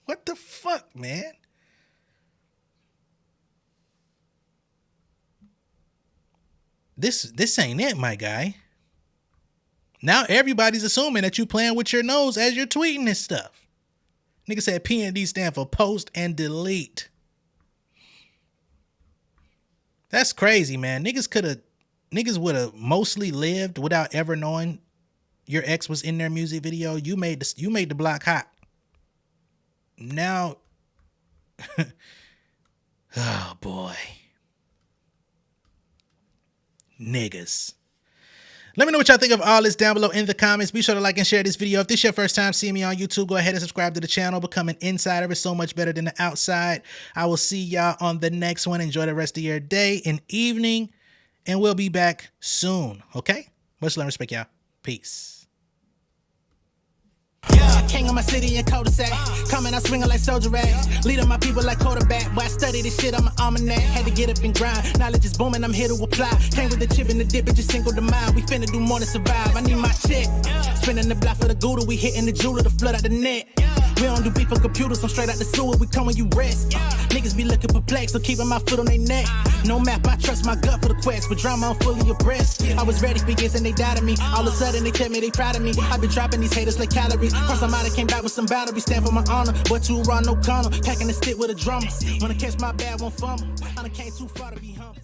What the fuck, man? This ain't it, my guy. Now everybody's assuming that you playing with your nose as you're tweeting this stuff. Nigga said P&D stand for post and delete. That's crazy, man. Niggas would have mostly lived without ever knowing your ex was in their music video. You made the block hot. Now, oh boy. Niggas. Let me know what y'all think of all this down below in the comments. Be sure to like and share this video. If this is your first time seeing me on YouTube, go ahead and subscribe to the channel. Become an insider. It's so much better than the outside. I will see y'all on the next one. Enjoy the rest of your day and evening. And we'll be back soon. Okay? Much love and respect, y'all. Peace. Yeah, king of my city and cul-de-sac. Coming out swinging like soldier rags. Leading my people like quarterback. Boy, I study this shit, I'm an almanac. Had to get up and grind. Knowledge is booming, I'm here to apply. Came with the chip and the dip, it just single the mind. We finna do more than survive. I need my check. Spinning the block for the Gouda. We hitting the jeweler to flood out the net. We don't do beef for computers, I'm straight out the sewer. We come when you rest. Niggas be looking perplexed, so keeping my foot on their neck. No map, I trust my gut for the quest. With drama, I'm fully abreast. I was ready for years and they doubted me. All of a sudden they tell me they proud of me. I been dropping these haters like calories. Cross I'm out, I came back with some boundaries. Stand for my honor, but too raw, no corner. Packing the stick with a drummer. Wanna catch my bad, won't fumble. I done came too far to be humble.